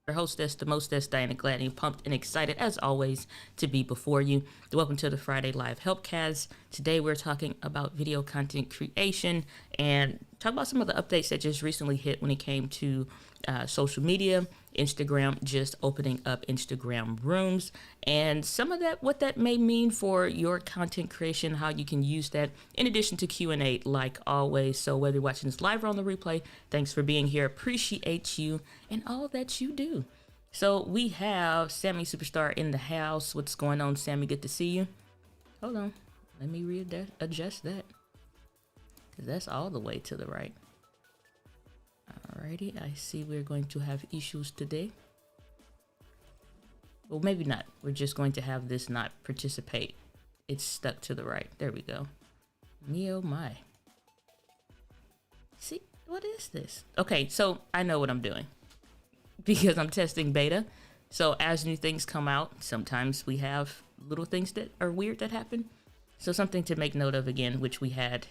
Your hostess, the mostess, Diana Gladney, pumped and excited as always to be before you. Welcome to the Friday Live Helpcast. Today we're talking about video content creation and talk about some of the updates that just recently hit when it came to social media, Instagram just opening up Instagram rooms, and some of that, what that may mean for your content creation, how you can use that, in addition to Q&A like always. So whether you're watching this live or on the replay, thanks for being here. Appreciate you and all that you do. So we have Sammy Superstar in the house. What's going on, Sammy? Good to see you. Hold on. Let me adjust that, because that's all the way to the right. Alrighty, I see we're going to have issues today. Well, maybe not. We're just going to have this not participate. It's stuck to the right. There we go. Me oh my. See, what is this? Okay, so I know what I'm doing because I'm testing beta. So as new things come out, sometimes we have little things that are weird that happen. So something to make note of again, which we had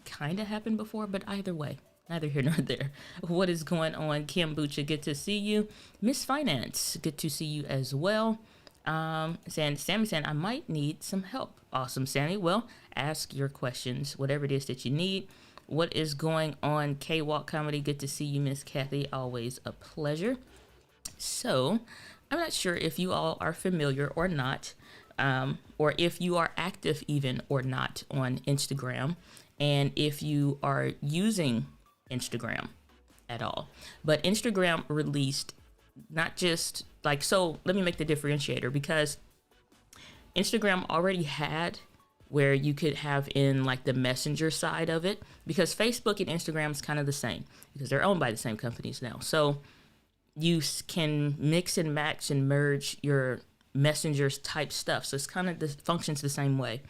kind of happened before, but either way, neither here nor there. What is going on? Kim Bucha, good to see you. Miss Finance, good to see you as well. Sammy saying, I might need some help. Awesome, Sammy. Well, ask your questions, whatever it is that you need. What is going on? K-Walk Comedy, good to see you, Miss Kathy. Always a pleasure. So, I'm not sure if you all are familiar or not, or if you are active even or not on Instagram, and if you are using Instagram at all. But Instagram released not just like, so let me make the differentiator, because Instagram already had where you could have in like the messenger side of it, because Facebook and Instagram is kind of the same because they're owned by the same companies now. So you can mix and match and merge your messengers type stuff. So it's kind of functions the same way.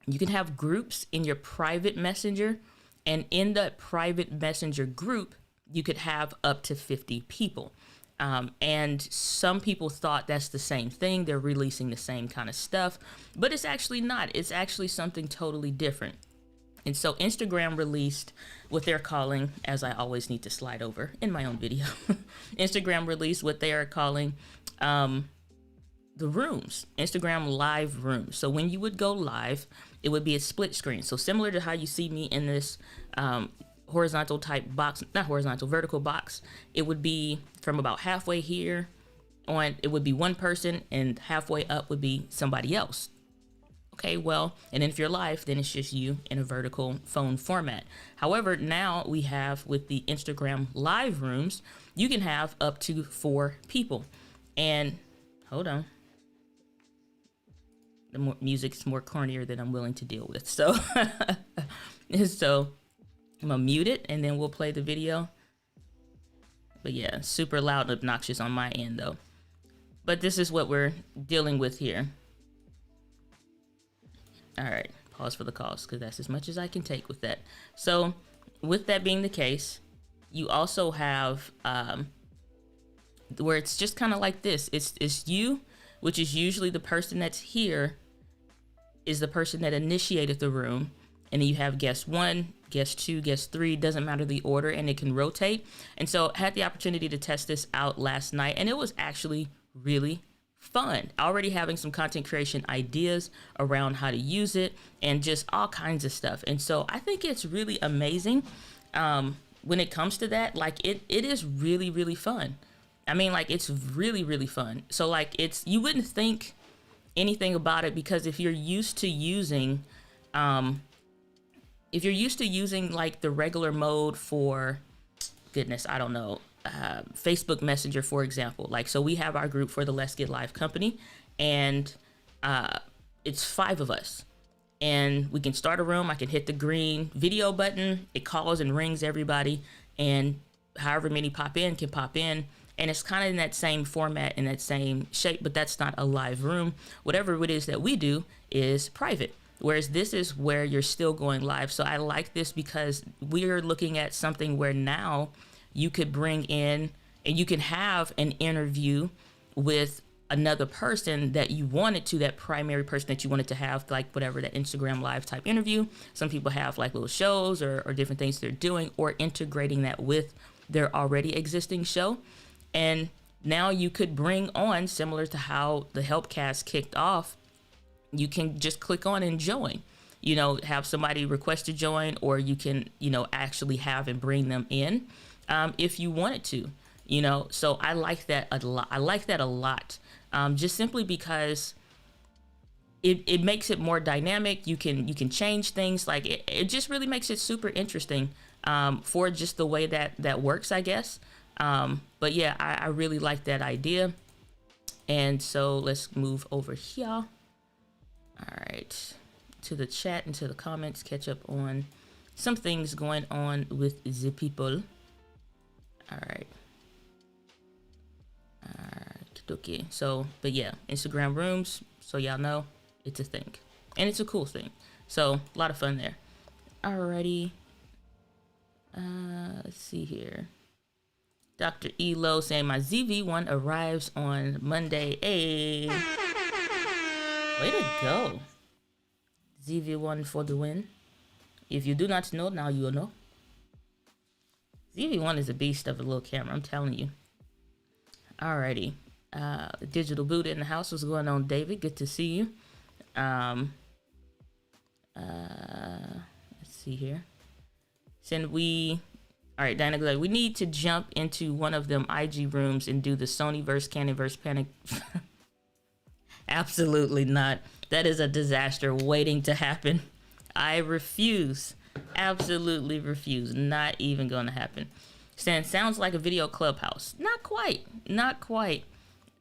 You can have groups in your private messenger, and in the private messenger group, you could have up to 50 people. And some people thought that's the same thing. They're releasing the same kind of stuff, but it's actually not. It's actually something totally different. And so Instagram released what they're calling, as I always need to slide over in my own video, Instagram released what they are calling the rooms, Instagram live rooms. So when you would go live, it would be a split screen. So similar to how you see me in this horizontal type box, not horizontal, vertical box, it would be from about halfway here on, it would be one person, and halfway up would be somebody else. Okay, well, and then if you're live, then it's just you in a vertical phone format. However, now we have with the Instagram live rooms, you can have up to 4 people. And hold on. The music's more cornier than I'm willing to deal with. So, so I'm gonna mute it and then we'll play the video. But yeah, super loud and obnoxious on my end though. But this is what we're dealing with here. All right, pause for the cause, because that's as much as I can take with that. So with that being the case, you also have where it's just kind of like this. It's you, which is usually the person that's here is the person that initiated the room. And then you have guest 1, guest 2, guest 3, doesn't matter the order, and it can rotate. And so I had the opportunity to test this out last night, and it was actually really fun. Already having some content creation ideas around how to use it and just all kinds of stuff. And so I think it's really amazing when it comes to that. Like it is really, really fun. I mean, like it's really, really fun. So like you wouldn't think anything about it, because if you're used to using like the regular mode for, goodness, I don't know, Facebook Messenger, for example. Like, so we have our group for the Let's Get Live company, and it's 5 of us. And we can start a room. I can hit the green video button. It calls and rings everybody, and however many pop in can pop in. And it's kind of in that same format, in that same shape, but that's not a live room. Whatever it is that we do is private. Whereas this is where you're still going live. So I like this because we're looking at something where now you could bring in and you can have an interview with another person that you wanted to, that primary person that you wanted to have, like whatever, that Instagram live type interview. Some people have like little shows or different things they're doing, or integrating that with their already existing show. And Now you could bring on, similar to how the Helpcast kicked off, you can just click on and join. Have somebody request to join, or you can, actually have and bring them in if you wanted to. So I like that a lot. Just simply because it makes it more dynamic. You can change things. Like it just really makes it super interesting for just the way that works, I guess. But yeah, I really like that idea. And so let's move over here. All right, to the chat and to the comments, catch up on some things going on with the people. All right. Okay. So, but yeah, Instagram rooms, so y'all know it's a thing, and it's a cool thing. So a lot of fun there. Alrighty. Let's see here. Dr. Elo saying my ZV1 arrives on Monday. Hey, way to go. ZV1 for the win. If you do not know, now you will know. ZV1 is a beast of a little camera, I'm telling you. Alrighty. Digital Buddha in the house. What's going on, David? Good to see you. Let's see here. Alright, Diana, we need to jump into one of them IG rooms and do the Sony verse Canon verse panic. Absolutely not. That is a disaster waiting to happen. I refuse. Absolutely refuse. Not even going to happen. Sounds like a video clubhouse. Not quite.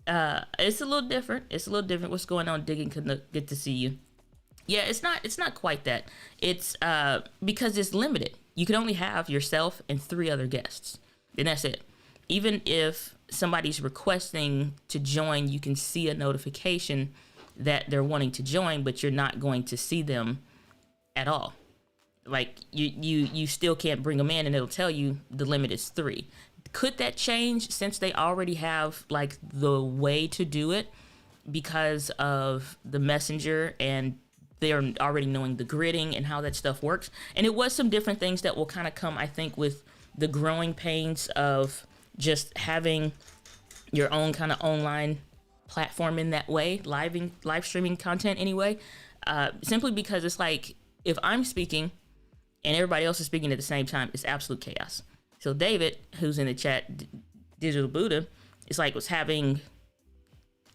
It's a little different. What's going on, Digging? Good to see you. Yeah, it's not quite that. It's because it's limited. You can only have yourself and 3 other guests, and that's it. Even if somebody's requesting to join, you can see a notification that they're wanting to join, but you're not going to see them at all. Like you still can't bring them in, and it'll tell you the limit is 3. Could that change since they already have like the way to do it because of the messenger, and they're already knowing the gridding and how that stuff works? And it was some different things that will kind of come, I think, with the growing pains of just having your own kind of online platform in that way, live streaming content anyway. Simply because it's like, if I'm speaking and everybody else is speaking at the same time, it's absolute chaos. So David, who's in the chat, Digital Buddha, it's like was having,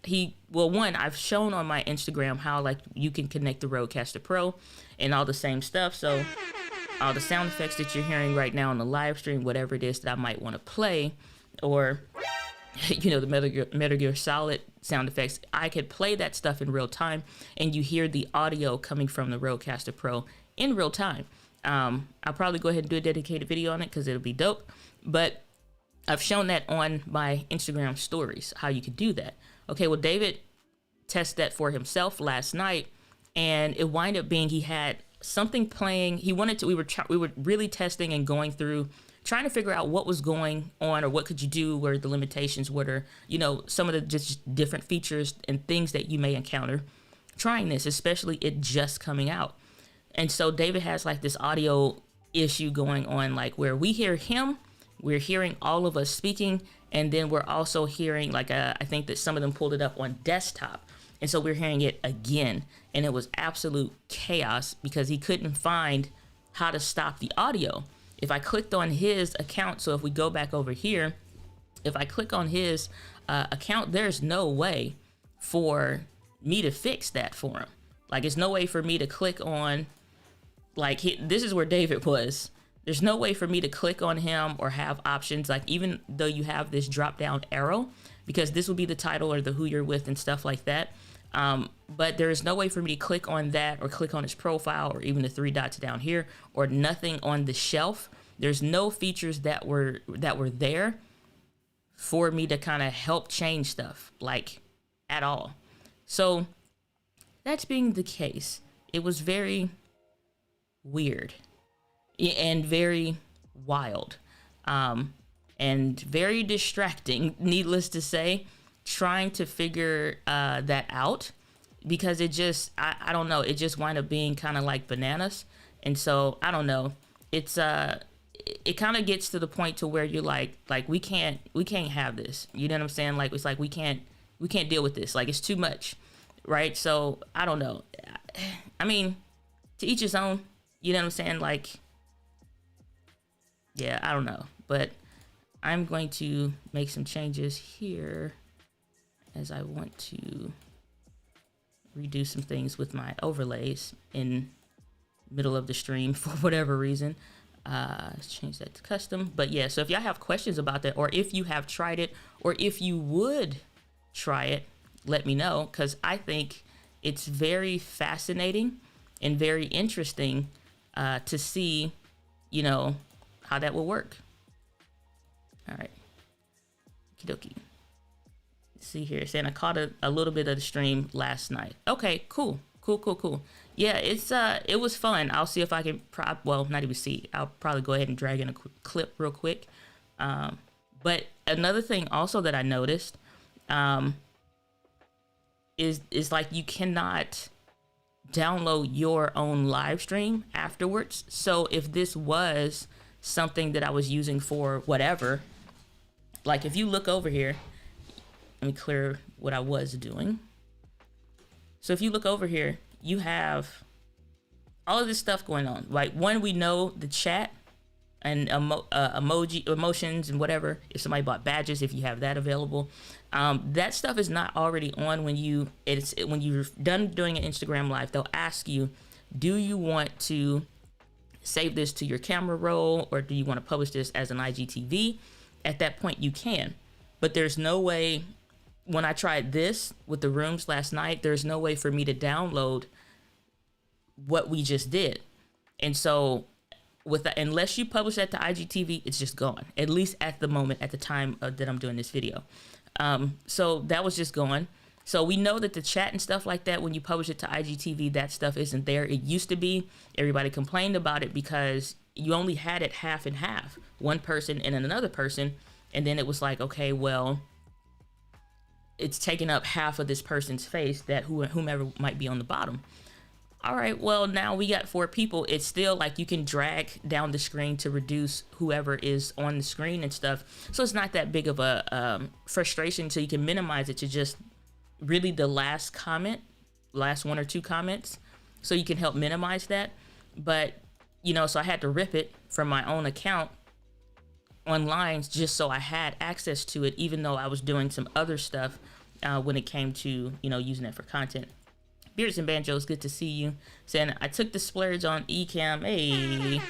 I've shown on my Instagram how like you can connect the Rodecaster Pro and all the same stuff. So all the sound effects that you're hearing right now on the live stream, whatever it is that I might want to play, or the Metal Gear Solid sound effects, I could play that stuff in real time, and you hear the audio coming from the Rodecaster Pro in real time. I'll probably go ahead and do a dedicated video on it because it'll be dope. But I've shown that on my Instagram stories, how you could do that. Okay, well, David tested that for himself last night, and it wound up being he had something playing. He wanted to. We were really testing and going through, trying to figure out what was going on or what could you do, where the limitations, what are, some of the just different features and things that you may encounter trying this, especially it just coming out. And so David has like this audio issue going on, like where we hear him, we're hearing all of us speaking, and then we're also hearing like I think that some of them pulled it up on desktop. And so we're hearing it again, and it was absolute chaos because he couldn't find how to stop the audio. If I clicked on his account, so if we go back over here, if I click on his account, there's no way for me to fix that for him. Like, it's no way for me to click on, like, this is where David was. There's no way for me to click on him or have options, like, even though you have this drop down arrow, because this will be the title or the who you're with and stuff like that. But there is no way for me to click on that or click on his profile or even the 3 dots down here or nothing on the shelf. There's no features that were there for me to kind of help change stuff, like, at all. So that's being the case, it was very weird and very wild, and very distracting, needless to say, trying to figure that out, because it just, I don't know, it just wound up being kind of like bananas. And so I don't know, it's it kind of gets to the point to where you're like we can't have this. You know what I'm saying? Like, it's like we can't deal with this. Like, it's too much, right? So I don't know. I mean, to each his own. You know what I'm saying? Like, yeah, I don't know, but I'm going to make some changes here as I want to redo some things with my overlays in middle of the stream for whatever reason. Let's change that to custom. But yeah, so if y'all have questions about that, or if you have tried it, or if you would try it, let me know, because I think it's very fascinating and very interesting to see, you know, how that will work. All right. Okie dokie. Let's see here. It's saying I caught a little bit of the stream last night. Okay, cool. Yeah, it was fun. I'll see if I can, not even see. I'll probably go ahead and drag in a clip real quick. But another thing also that I noticed is like you cannot download your own live stream afterwards. So if this was something that I was using for whatever, like if you look over here, let me clear what I was doing. So if you look over here, you have all of this stuff going on. Like, one, we know the chat and emotions and whatever. If somebody bought badges, if you have that available, that stuff is not already on when you're done doing an Instagram live. They'll ask you, do you want to save this to your camera roll, or do you want to publish this as an IGTV? At that point, you can. But there's no way. When I tried this with the rooms last night, there's no way for me to download what we just did. And so unless you publish that to IGTV, it's just gone, at least at the moment, at the time that I'm doing this video. So that was just gone. So we know that the chat and stuff like that, when you publish it to IGTV, that stuff isn't there. It used to be. Everybody complained about it because you only had it half and half, one person and another person. And then it was like, okay, well, it's taking up half of this person's face, that whomever might be on the bottom. All right, well, now we got 4 people. It's still like you can drag down the screen to reduce whoever is on the screen and stuff. So it's not that big of a frustration. So you can minimize it to just really the last 1 or 2 comments. So you can help minimize that. But, you know, so I had to rip it from my own account online just so I had access to it, even though I was doing some other stuff when it came to, you know, using it for content. Beards and Banjos, good to see you. Saying, I took the splurge on Ecamm. A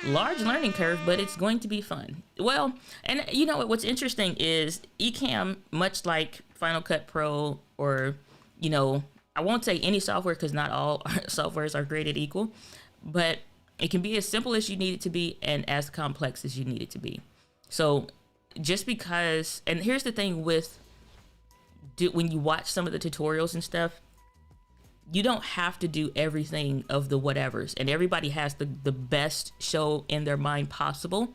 large learning curve, but it's going to be fun. Well, and you know what's interesting is Ecamm, much like Final Cut Pro, or, you know, I won't say any software because not all softwares are created equal, but it can be as simple as you need it to be and as complex as you need it to be. So just because, and here's the thing with, when you watch some of the tutorials and stuff, you don't have to do everything of the whatevers, and everybody has the best show in their mind possible.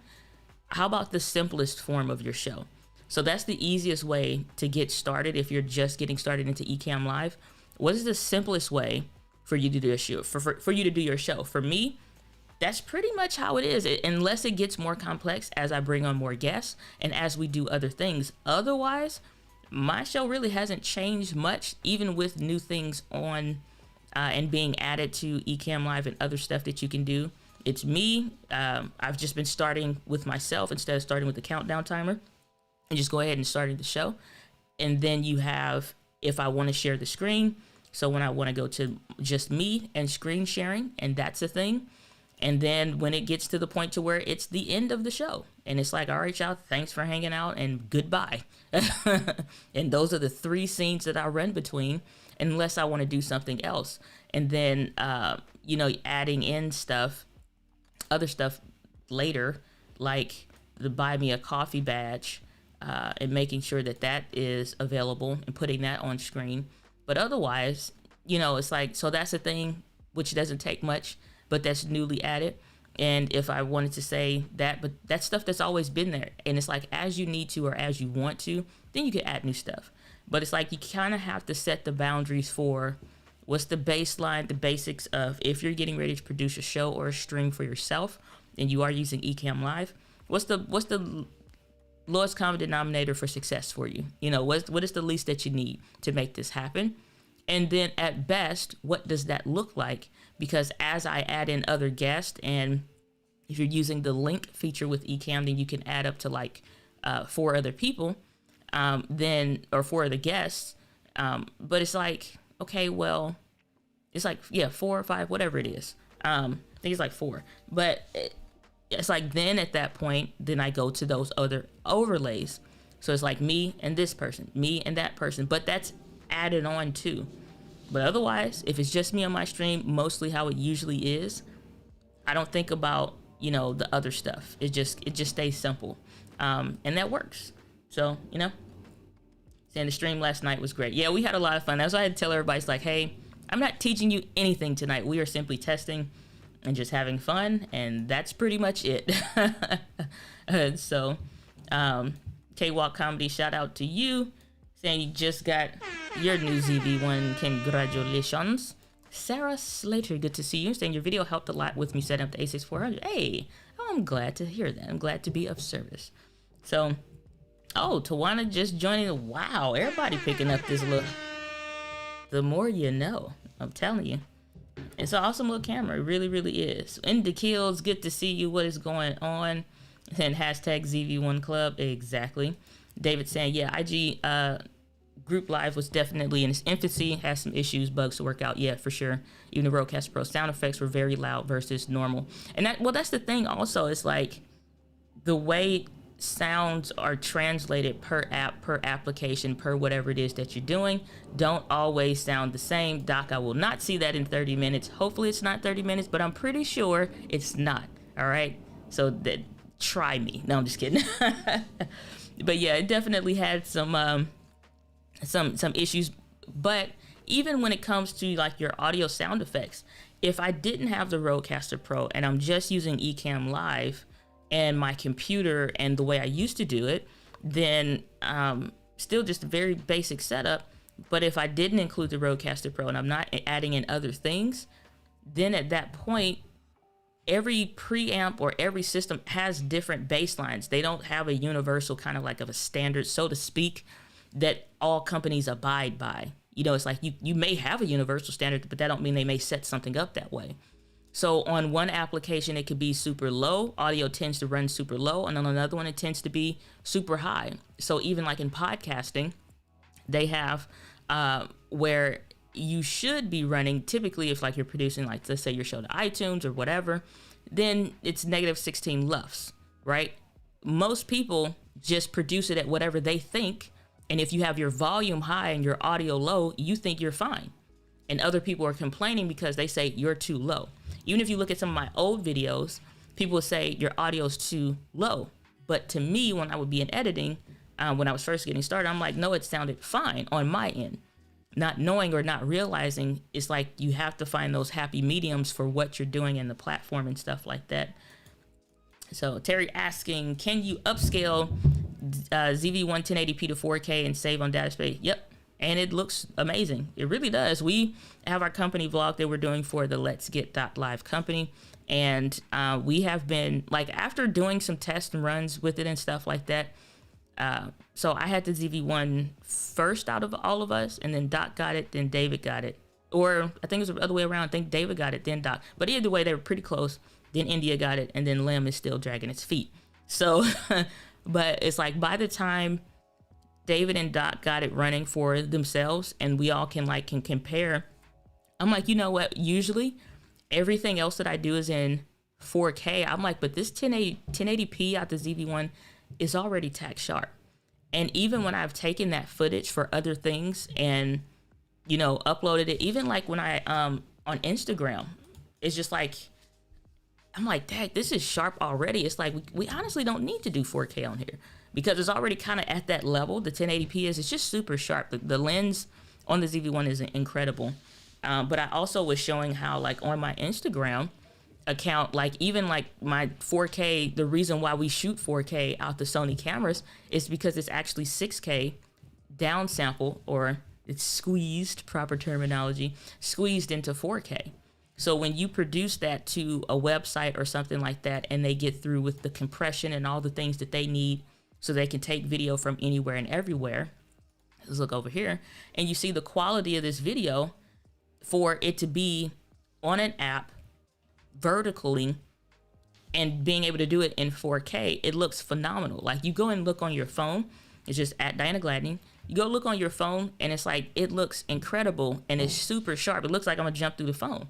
How about the simplest form of your show? So that's the easiest way to get started if you're just getting started into Ecamm Live. What is the simplest way for you to do a show? For you to do your show? For me, that's pretty much how it is, unless it gets more complex as I bring on more guests and as we do other things. Otherwise, my show really hasn't changed much, even with new things on and being added to Ecamm Live and other stuff that you can do. It's me. I've just been starting with myself instead of starting with the countdown timer, and just go ahead and starting the show. And then you have, if I want to share the screen, so when I want to go to just me and screen sharing, and that's a thing. And then when it gets to the point to where it's the end of the show, and it's like, all right, y'all, thanks for hanging out and goodbye. And those are the 3 scenes that I run between, unless I want to do something else. And then, you know, adding in other stuff later, like the buy me a coffee badge, and making sure that that is available and putting that on screen. But otherwise, you know, it's like, so that's a thing which doesn't take much, but that's newly added. And if I wanted to say that, but that's stuff that's always been there. And it's like, as you need to, or as you want to, then you can add new stuff. But it's like, you kind of have to set the boundaries for what's the baseline, the basics of, if you're getting ready to produce a show or a stream for yourself, and you are using Ecamm Live, what's the lowest common denominator for success for you? You know, what is the least that you need to make this happen? And then at best, what does that look like? Because as I add in other guests, and if you're using the link feature with Ecamm, then you can add up to like 4 other people, or 4 other guests. But it's like, okay, well, it's like, 4 or 5, whatever it is. I think it's like 4. But it's like, then at that point, then I go to those other overlays. So it's like me and this person, me and that person, but that's added on too. But otherwise, if it's just me on my stream, mostly how it usually is, I don't think about, you know, the other stuff. It just stays simple. And that works. So, you know, saying the stream last night was great. Yeah, we had a lot of fun. That's why I had to tell everybody, it's like, hey, I'm not teaching you anything tonight. We are simply testing and just having fun. And that's pretty much it. So, K-Walk Comedy, shout out to you. Saying you just got your new ZV-1. Congratulations. Sarah Slater, good to see you. Saying your video helped a lot with me setting up the A6400. Hey, I'm glad to hear that. I'm glad to be of service. So, Tawana just joining. Wow, everybody picking up this look. The more you know, I'm telling you. It's an awesome little camera. It really, really is. Indy Kills, good to see you. What is going on? And hashtag ZV1 Club. Exactly. David saying, yeah, IG group live was definitely in its infancy, has some issues, bugs to work out. Yeah, for sure. Even the Rodecaster Pro sound effects were very loud versus normal. And that's the thing also, is like the way sounds are translated per app, per application, per whatever it is that you're doing, don't always sound the same. Doc, I will not see that in 30 minutes. Hopefully it's not 30 minutes, but I'm pretty sure it's not. All right. So that try me. No, I'm just kidding. But yeah, it definitely had some issues. But even when it comes to like your audio sound effects, if I didn't have the Rodecaster Pro and I'm just using Ecamm Live and my computer and the way I used to do it, then still just a very basic setup. But if I didn't include the Rodecaster Pro and I'm not adding in other things, then at that point, every preamp or every system has different bass lines. They don't have a universal kind of like of a standard, so to speak, that all companies abide by. You know, it's like you may have a universal standard, but that don't mean they may set something up that way. So on one application, it could be super low. Audio tends to run super low. And on another one, it tends to be super high. So even like in podcasting, they have where you should be running, typically if like you're producing, like let's say your show to iTunes or whatever, then it's negative 16 LUFS, right? Most people just produce it at whatever they think. And if you have your volume high and your audio low, you think you're fine. And other people are complaining because they say you're too low. Even if you look at some of my old videos, people would say your audio's too low. But to me, when I would be in editing, when I was first getting started, I'm like, no, it sounded fine on my end. Not knowing or not realizing, it's like you have to find those happy mediums for what you're doing in the platform and stuff like that. So Terry asking, can you upscale ZV-1 1080p to 4K and save on Dashbay? Yep. And it looks amazing. It really does. We have our company vlog that we're doing for the Let's Get Live company. And we have been, like, after doing some test and runs with it and stuff like that, so I had the ZV-1 first out of all of us, and then Doc got it, then David got it. Or I think it was the other way around. I think David got it, then Doc. But either way, they were pretty close. Then India got it, and then Lim is still dragging its feet. So, but it's like by the time David and Doc got it running for themselves, and we all can compare, I'm like, you know what? Usually, everything else that I do is in 4K. I'm like, but this 1080p out the ZV-1 is already tack sharp. And even when I've taken that footage for other things and, you know, uploaded it, even like when I on Instagram, it's just like, I'm like, dang, this is sharp already. It's like we honestly don't need to do 4K on here because it's already kind of at that level. The 1080p it's just super sharp. The lens on the ZV-1 is incredible. But I also was showing how, like, on my Instagram account, like, even like my 4K, the reason why we shoot 4K out the Sony cameras is because it's actually 6K downsample, or it's squeezed, proper terminology, squeezed into 4K. So when you produce that to a website or something like that, and they get through with the compression and all the things that they need so they can take video from anywhere and everywhere, let's look over here, and you see the quality of this video for it to be on an app vertically and being able to do it in 4K, it looks phenomenal. Like, you go and look on your phone, it's just at Diana Gladney. You go look on your phone and it's like, it looks incredible and it's super sharp. It looks like I'm gonna jump through the phone.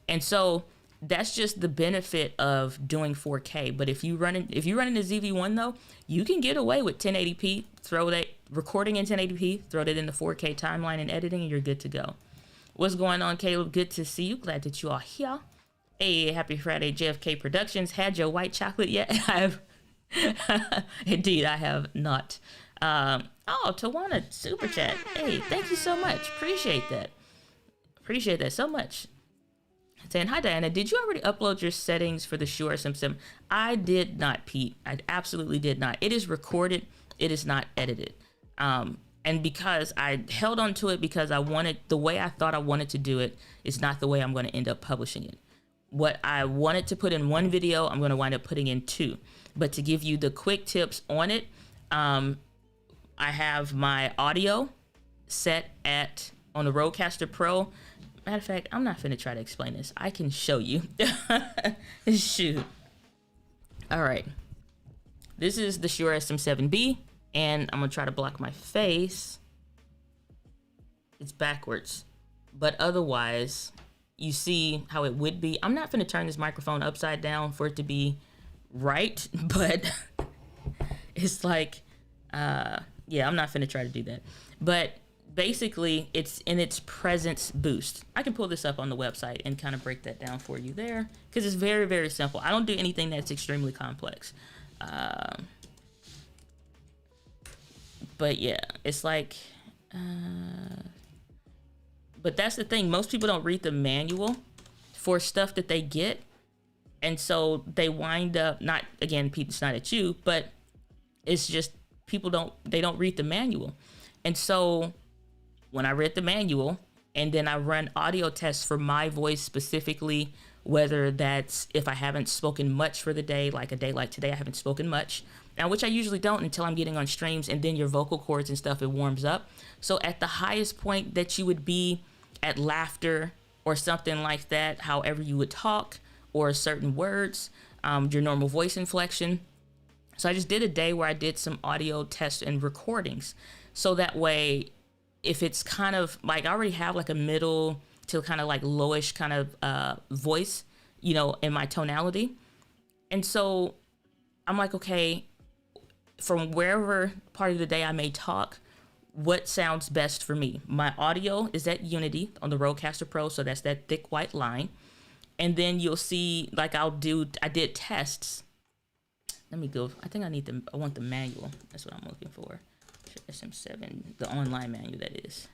And so that's just the benefit of doing 4K. But if you run in the ZV-1 though, you can get away with 1080p, throw that recording in 1080p, throw that in the 4K timeline and editing, and you're good to go. What's going on, Caleb? Good to see you. Glad that you are here. Hey, happy Friday, JFK Productions. Had your white chocolate yet? I have. Indeed, I have not. Oh, Tawana super chat. Hey, thank you so much. Appreciate that. Appreciate that so much. Saying, hi Diana, did you already upload your settings for the Shure SM7? I did not, Pete. I absolutely did not. It is recorded. It is not edited. And because I held on to it because I wanted, the way I thought I wanted to do it is not the way I'm going to end up publishing it. What I wanted to put in one video, I'm going to wind up putting in two. But to give you the quick tips on it, I have my audio set on the Rodecaster Pro. Matter of fact, I'm not finna try to explain this. I can show you. Shoot. All right. This is the Shure SM7B, and I'm gonna try to block my face. It's backwards, but otherwise, you see how it would be. I'm not finna turn this microphone upside down for it to be right, but it's like, yeah, I'm not finna try to do that. But basically, it's in its presence boost. I can pull this up on the website and kind of break that down for you there, because it's very, very simple. I don't do anything that's extremely complex. But yeah, it's like, but that's the thing. Most people don't read the manual for stuff that they get. And so they wind up, not, again, it's not at you, but it's just people don't read the manual. And so when I read the manual and then I run audio tests for my voice specifically, whether that's if I haven't spoken much for the day, like a day like today, I haven't spoken much, now which I usually don't until I'm getting on streams, and then your vocal cords and stuff, it warms up. So at the highest point that you would be at laughter or something like that, however you would talk, or certain words, your normal voice inflection. So I just did a day where I did some audio tests and recordings. So that way, if it's kind of like, I already have like a middle to kind of like lowish kind of voice, you know, in my tonality. And so I'm like, okay, from wherever part of the day I may talk, what sounds best for me? My audio is at Unity on the Rodecaster Pro, so that's that thick white line. And then you'll see, like I did tests. Let me go, I think I want the manual. That's what I'm looking for. SM7, the online manual that is.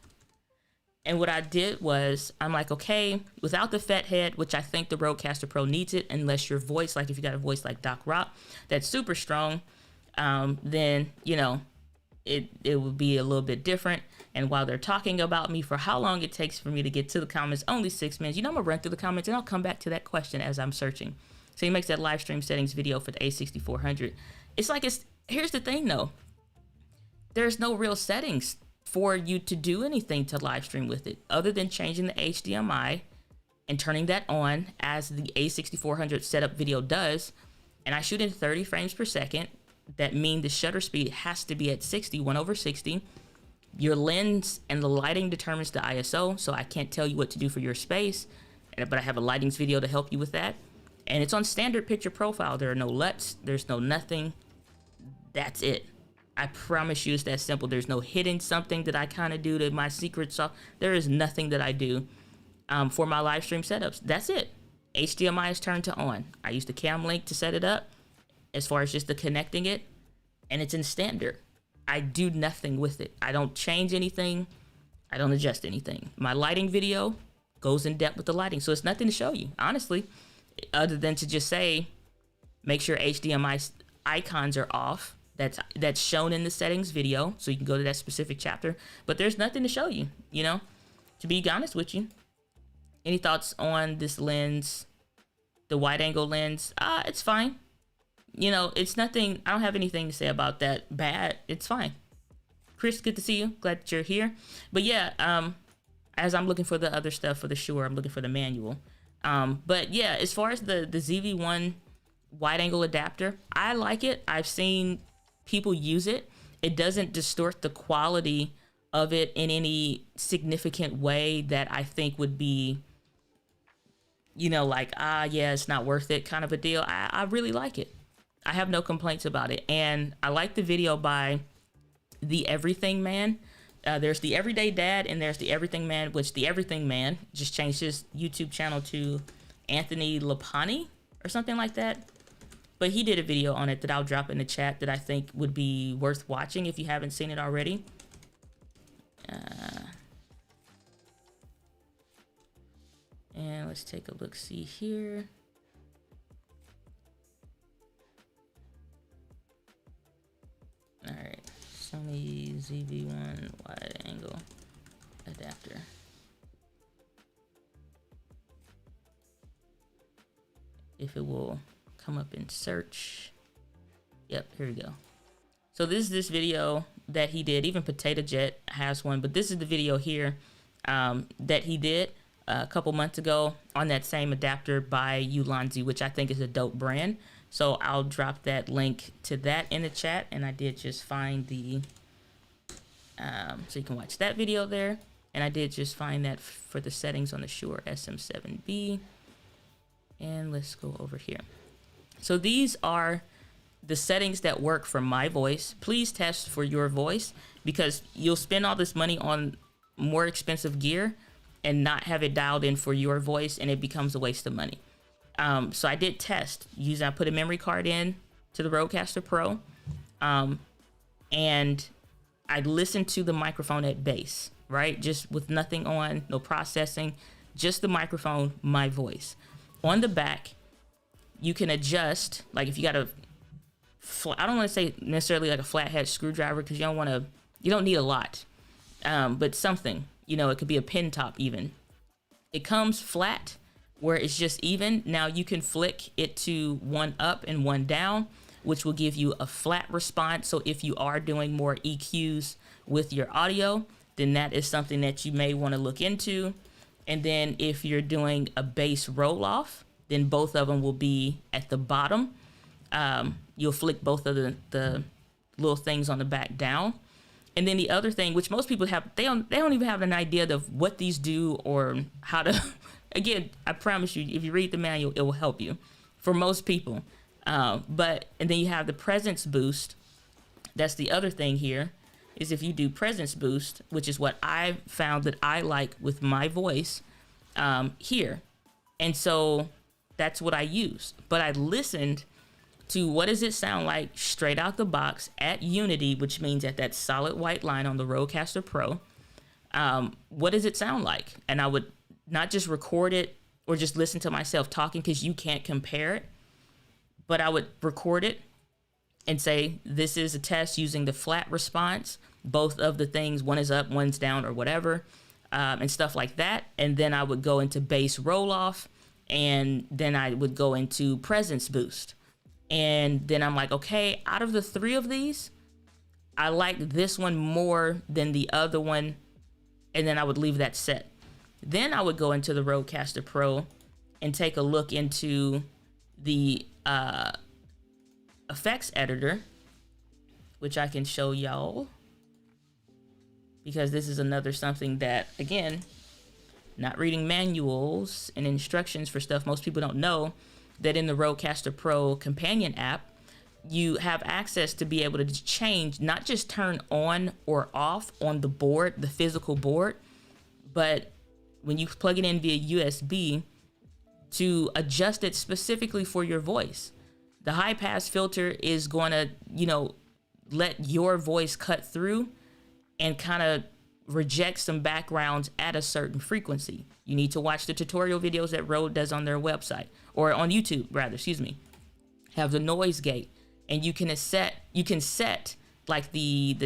And what I did was, I'm like, okay, without the FET head, which I think the Rodecaster Pro needs it, unless your voice, like if you got a voice like Doc Rock, that's super strong, then, you know, it would be a little bit different. And while they're talking about me, for how long it takes for me to get to the comments, only 6 minutes. You know, I'm gonna run through the comments and I'll come back to that question as I'm searching. So he makes that live stream settings video for the A6400. It's like, here's the thing though. There's no real settings for you to do anything to live stream with it other than changing the HDMI and turning that on as the A6400 setup video does. And I shoot in 30 frames per second. That means the shutter speed has to be at 60, 1/60. Your lens and the lighting determines the ISO, so I can't tell you what to do for your space, but I have a lightings video to help you with that. And it's on standard picture profile. There are no LUTs, there's no nothing. That's it. I promise you it's that simple. There's no hidden something that I kind of do to my secret sauce. There is nothing that I do for my live stream setups. That's it. HDMI is turned to on. I use the cam link to set it up as far as just the connecting it, and it's in standard. I do nothing with it. I don't change anything. I don't adjust anything. My lighting video goes in depth with the lighting, so it's nothing to show you, honestly, other than to just say, make sure HDMI icons are off. That's shown in the settings video, so you can go to that specific chapter. But there's nothing to show you, you know, to be honest with you. Any thoughts on this lens, the wide angle lens? It's fine. You know, it's nothing. I don't have anything to say about that bad. It's fine. Chris, good to see you. Glad that you're here. But yeah, as I'm looking for the other stuff for the Shure, I'm looking for the manual. But yeah, as far as the ZV-1 wide angle adapter, I like it. I've seen people use it. It doesn't distort the quality of it in any significant way that I think would be, you know, like, yeah, it's not worth it kind of a deal. I really like it. I have no complaints about it. And I like the video by the Everything Man. There's the Everyday Dad and there's the Everything Man, which the Everything Man just changed his YouTube channel to Anthony Lapani or something like that. But he did a video on it that I'll drop in the chat that I think would be worth watching if you haven't seen it already. And let's take a look, see here. All right, Sony ZV-1 wide angle adapter. If it will come up in search. Yep, here we go. So this is this video that he did. Even Potato Jet has one, but this is the video here that he did a couple months ago on that same adapter by Ulanzi, which I think is a dope brand. So I'll drop that link to that in the chat, and I did just find the so you can watch that video there. And I did just find that for the settings on the Shure SM7B. And let's go over here. So these are the settings that work for my voice. Please test for your voice, because you'll spend all this money on more expensive gear and not have it dialed in for your voice, and it becomes a waste of money. So I did test using, I put a memory card in to the Rodecaster Pro, and I listened to the microphone at bass, right? Just with nothing on, no processing, just the microphone, my voice. On the back, you can adjust, like if you got a, I don't want to say necessarily like a flathead screwdriver, because you don't need a lot, but something, you know, it could be a pin top even. It comes flat where it's just even. Now you can flick it to one up and one down, which will give you a flat response. So if you are doing more EQs with your audio, then that is something that you may want to look into. And then if you're doing a bass roll off, then both of them will be at the bottom. You'll flick both of the little things on the back down. And then the other thing, which most people have, they don't even have an idea of what these do or how to, again, I promise you, if you read the manual, it will help you for most people. And then you have the presence boost. That's the other thing here, is if you do presence boost, which is what I found that I like with my voice here. And so that's what I used. But I listened to what does it sound like straight out the box at Unity, which means at that solid white line on the Rodecaster Pro. What does it sound like? And I would not just record it or just listen to myself talking, because you can't compare it, but I would record it and say, this is a test using the flat response. Both of the things, one is up, one's down, or whatever, and stuff like that. And then I would go into bass roll off, and then I would go into presence boost. And then I'm like, okay, out of the three of these, I like this one more than the other one. And then I would leave that set. Then I would go into the Rodecaster Pro and take a look into the effects editor, which I can show y'all, because this is another something that, again, not reading manuals and instructions for stuff, most people don't know that in the Rodecaster Pro companion app, you have access to be able to change, not just turn on or off on the board, the physical board, but when you plug it in via USB, to adjust it specifically for your voice. The high pass filter is going to, you know, let your voice cut through and kind of reject some backgrounds at a certain frequency. You need to watch the tutorial videos that Rode does on their website, or on YouTube rather, excuse me. Have the noise gate, and you can set like the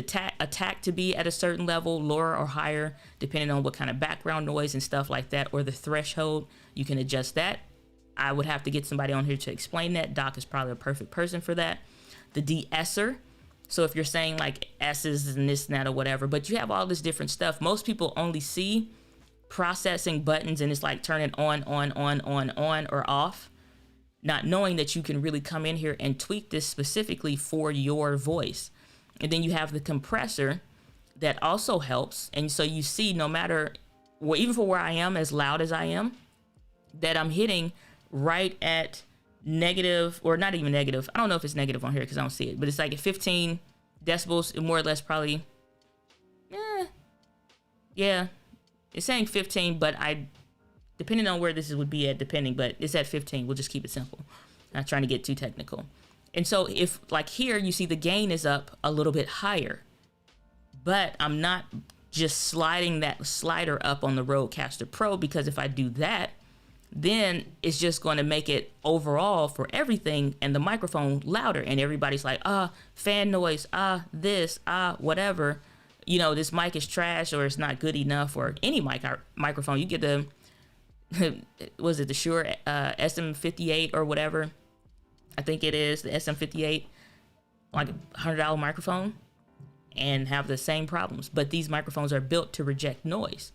attack to be at a certain level, lower or higher, depending on what kind of background noise and stuff like that, or the threshold. You can adjust that. I would have to get somebody on here to explain that. Doc is probably a perfect person for that. The de-esser. So if you're saying like S's and this and that or whatever, but you have all this different stuff. Most people only see processing buttons and it's like turning on, or off, not knowing that you can really come in here and tweak this specifically for your voice. And then you have the compressor that also helps. And so you see, no matter, well, even for where I am, as loud as I am, that I'm hitting right at negative, or not even negative. I don't know if it's negative on here because I don't see it, but it's like at 15 decibels, more or less, probably. Yeah, it's saying 15, but depending on where this would be at, but it's at 15. We'll just keep it simple. Not trying to get too technical. And so if like here, you see the gain is up a little bit higher, but I'm not just sliding that slider up on the Rodecaster Pro, because if I do that, then it's just going to make it overall for everything and the microphone louder, and everybody's like, fan noise, this, whatever, this mic is trash, or it's not good enough, or any microphone. You get the, was it the Shure SM58 or whatever? I think it is the SM58, like a $100 microphone, and have the same problems. But these microphones are built to reject noise.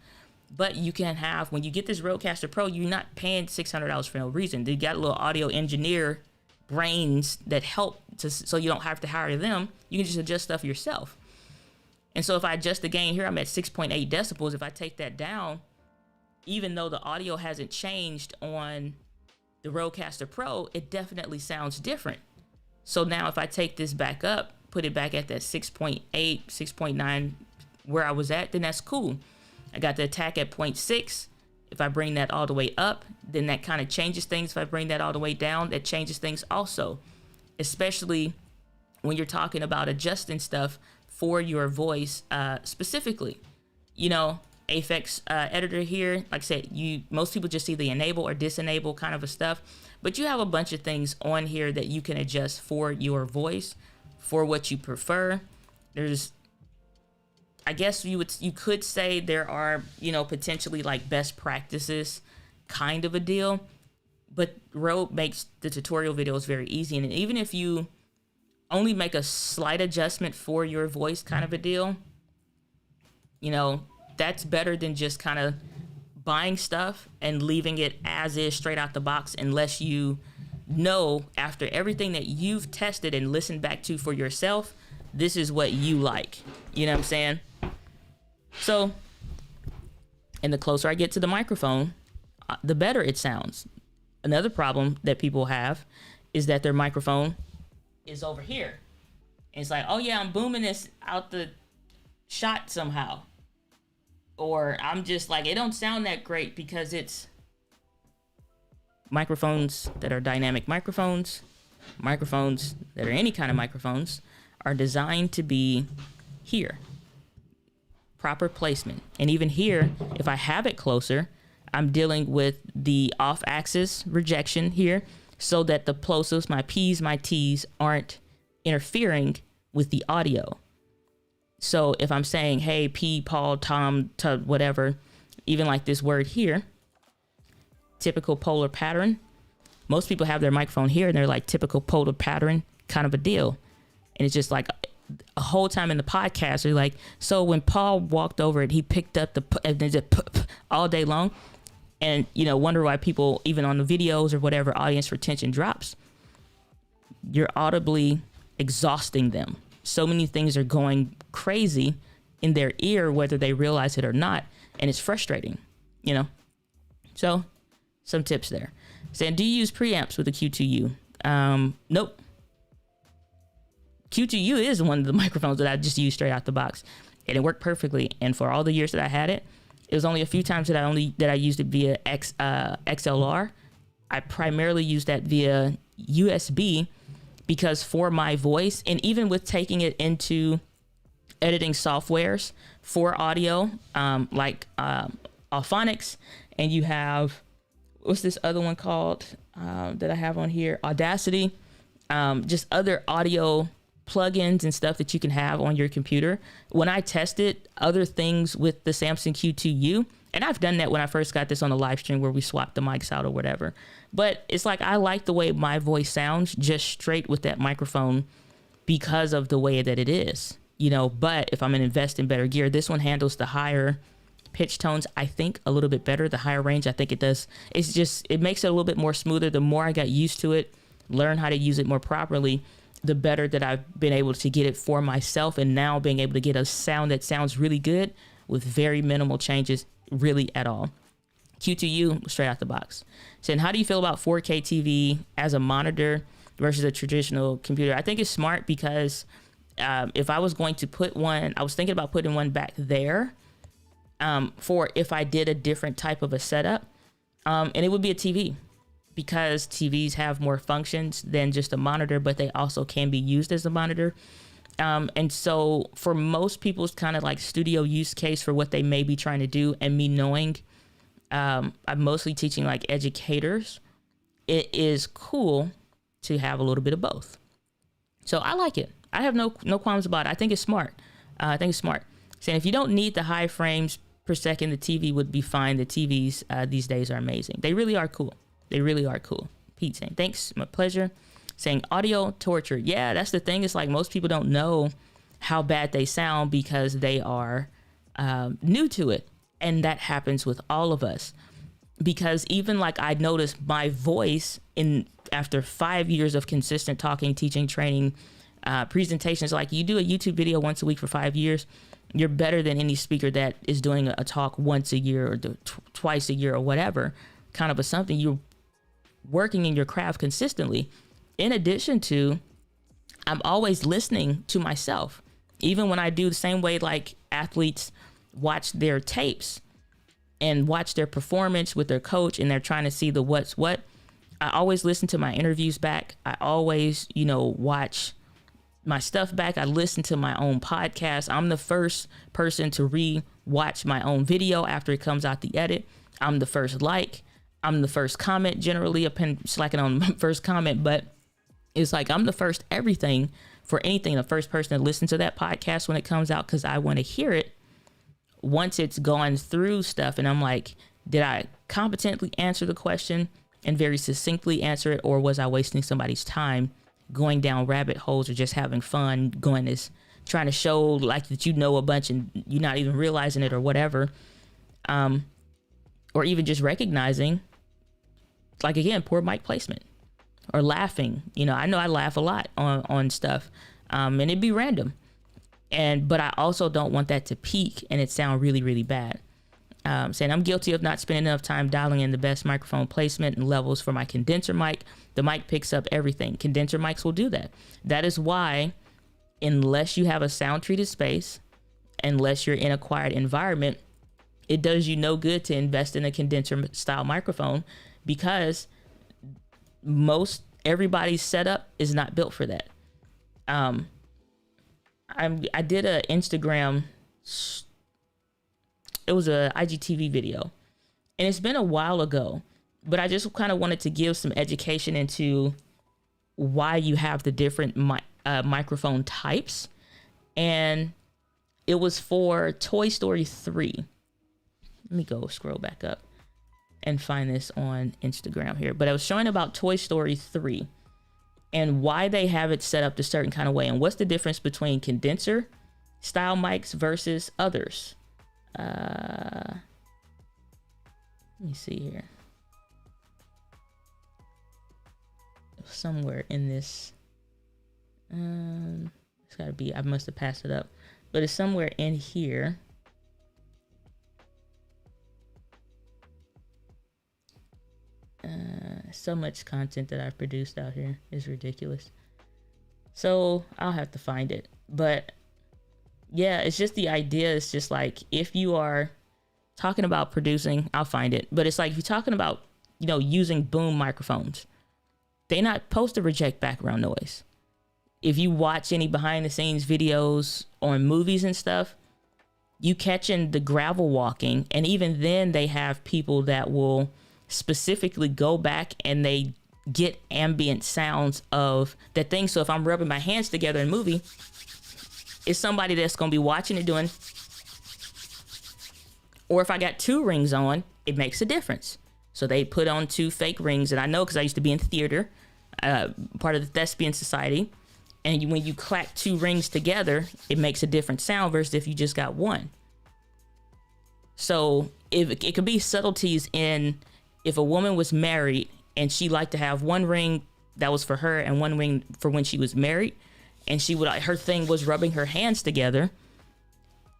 But you can have, when you get this Rodecaster Pro, you're not paying $600 for no reason. They got a little audio engineer brains that help so you don't have to hire them. You can just adjust stuff yourself. And so if I adjust the gain here, I'm at 6.8 decibels. If I take that down, even though the audio hasn't changed on the Rodecaster Pro, it definitely sounds different. So now if I take this back up, put it back at that 6.8, 6.9 where I was at, then that's cool. I got the attack at 0.6. If I bring that all the way up, then that kind of changes things. If I bring that all the way down, that changes things also, especially when you're talking about adjusting stuff for your voice specifically. Aphex editor here, like I said, most people just see the enable or disable kind of a stuff, but you have a bunch of things on here that you can adjust for your voice, for what you prefer. I guess you could say there are, potentially like best practices kind of a deal, but Rode makes the tutorial videos very easy. And even if you only make a slight adjustment for your voice kind of a deal, that's better than just kind of buying stuff and leaving it as is straight out the box, unless you know after everything that you've tested and listened back to for yourself, this is what you like. You know what I'm saying? So, and the closer I get to the microphone, the better it sounds. Another problem that people have is that their microphone is over here. And it's like, oh yeah, I'm booming this out the shot somehow. Or I'm just like, it don't sound that great, because it's microphones that are dynamic microphones that are any kind of microphones, are designed to be here. Proper placement. And even here, if I have it closer, I'm dealing with the off-axis rejection here, so that the plosives, my P's, my T's, aren't interfering with the audio. So if I'm saying, hey, P, Paul, Tom, whatever, even like this word here, typical polar pattern, most people have their microphone here and they're like typical polar pattern kind of a deal. And it's just like a whole time in the podcast, they're like, so when Paul walked over it, he picked up and then just all day long. And, wonder why people, even on the videos or whatever, audience retention drops. You're audibly exhausting them. So many things are going crazy in their ear, whether they realize it or not. And it's frustrating, So some tips there. Saying, do you use preamps with a Q2U? Nope. Q2U is one of the microphones that I just use straight out the box, and it worked perfectly. And for all the years that I had it, it was only a few times that I used it via XLR. I primarily used that via USB, because for my voice, and even with taking it into editing softwares for audio, like Alphonics, and you have, what's this other one called that I have on here? Audacity, just other audio plugins and stuff that you can have on your computer. When I tested other things with the Samson Q2U, and I've done that when I first got this on the live stream where we swapped the mics out or whatever, but it's like I like the way my voice sounds just straight with that microphone because of the way that it is, you know. But if I'm gonna invest in better gear, this one handles the higher pitch tones, I think, a little bit better. The higher range, I think it does. It's just, it makes it a little bit more smoother. The more I got used to it, learn how to use it more properly, the better that I've been able to get it for myself, and now being able to get a sound that sounds really good with very minimal changes, really at all. Q2U straight out the box. Saying, how do you feel about 4K TV as a monitor versus a traditional computer? I think it's smart because if I was going to put one, I was thinking about putting one back there for if I did a different type of a setup, and it would be a TV, because TVs have more functions than just a monitor, but they also can be used as a monitor. And so for most people's kind of like studio use case for what they may be trying to do, and me knowing I'm mostly teaching like educators, it is cool to have a little bit of both. So I like it. I have no qualms about it. I think it's smart. Saying if you don't need the high frames per second, the TV would be fine. The TVs these days are amazing. They really are cool. Pete saying, thanks, my pleasure. Saying audio torture. Yeah, that's the thing. It's like most people don't know how bad they sound because they are new to it. And that happens with all of us. Because even like I noticed my voice after 5 years of consistent talking, teaching, training, presentations, like you do a YouTube video once a week for 5 years, you're better than any speaker that is doing a talk once a year or twice a year or whatever kind of a something. You're working in your craft consistently. In addition to, I'm always listening to myself, even when I do the same way like athletes watch their tapes and watch their performance with their coach and they're trying to see the what's what. I always listen to my interviews back. I always, watch my stuff back. I listen to my own podcast. I'm the first person to re-watch my own video after it comes out the edit. I'm the first I'm the first comment, generally slacking on my first comment, but it's like I'm the first everything for anything, the first person to listen to that podcast when it comes out, because I want to hear it once it's gone through stuff. And I'm like, did I competently answer the question and very succinctly answer it, or was I wasting somebody's time going down rabbit holes or just having fun, trying to show like that a bunch and you're not even realizing it or whatever, or even just recognizing, like again, poor mic placement or laughing. I know I laugh a lot on stuff, and it'd be random. But I also don't want that to peak and it sound really, really bad. Saying I'm guilty of not spending enough time dialing in the best microphone placement and levels for my condenser mic. The mic picks up everything. Condenser mics will do that. That is why, unless you have a sound treated space, unless you're in a quiet environment, it does you no good to invest in a condenser style microphone, because everybody's setup is not built for that. I did a Instagram, it was a IGTV video, and it's been a while ago, but I just kind of wanted to give some education into why you have the different microphone types. And it was for Toy Story 3. Let me go scroll back up and find this on Instagram here. But I was showing about Toy Story 3 and why they have it set up the certain kind of way, and what's the difference between condenser style mics versus others. Let me see here. Somewhere in this, it's gotta be, I must have passed it up, but it's somewhere in here. So much content that I've produced out here is ridiculous. So I'll have to find it. But yeah, it's just the idea. It's just like, if you are talking about producing, I'll find it. But it's like, if you're talking about, using boom microphones, they're not supposed to reject background noise. If you watch any behind the scenes videos on movies and stuff, you catching the gravel walking. And even then they have people that will specifically go back and they get ambient sounds of that thing. So if I'm rubbing my hands together in a movie, it's somebody that's going to be watching it doing, or if I got two rings on, it makes a difference. So they put on two fake rings, and I know because I used to be in theater, part of the thespian society, and when you clack two rings together, it makes a different sound versus if you just got one. So if it could be subtleties in if a woman was married and she liked to have one ring that was for her and one ring for when she was married, and she would, her thing was rubbing her hands together.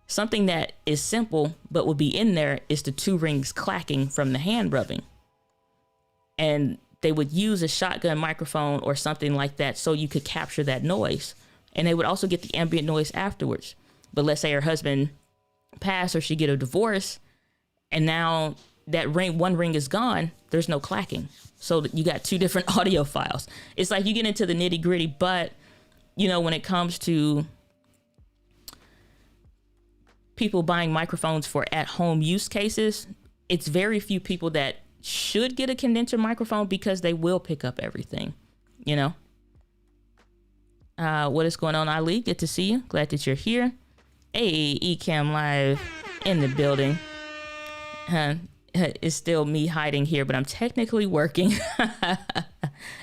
Something that is simple but would be in there is the two rings clacking from the hand rubbing. And they would use a shotgun microphone or something like that so you could capture that noise. And they would also get the ambient noise afterwards. But let's say her husband passed or she get a divorce, and now that ring, one ring is gone, there's no clacking. So you got two different audio files. It's like you get into the nitty gritty, but you know, when it comes to people buying microphones for at-home use cases, it's very few people that should get a condenser microphone because they will pick up everything, you know. What is going on, Ali? Good to see you. Glad that you're here. Hey, Ecamm Live in the building. It's still me hiding here, but I'm technically working.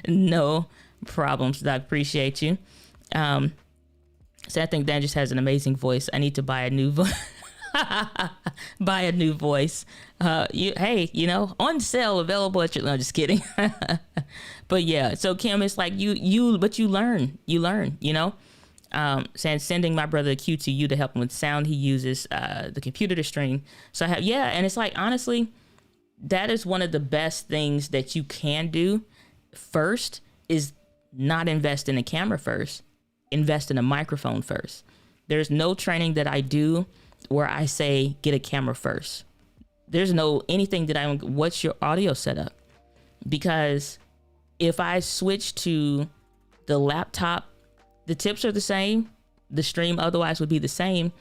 No problems. I appreciate you. So I think Dan just has an amazing voice. I need to buy a new voice. Buy a new voice. Hey, you know, on sale, available at your. No, just kidding. But yeah, so Kim, it's like but you learn, you know. Sending my brother a Q2U to help him with sound. He uses the computer to stream. So and it's like, honestly, that is one of the best things that you can do. First is not invest in a camera first. Invest in a microphone first. There's no training that I do where I say get a camera first. There's no anything that what's your audio setup? Because if I switch to the laptop, the tips are the same. The stream otherwise would be the same,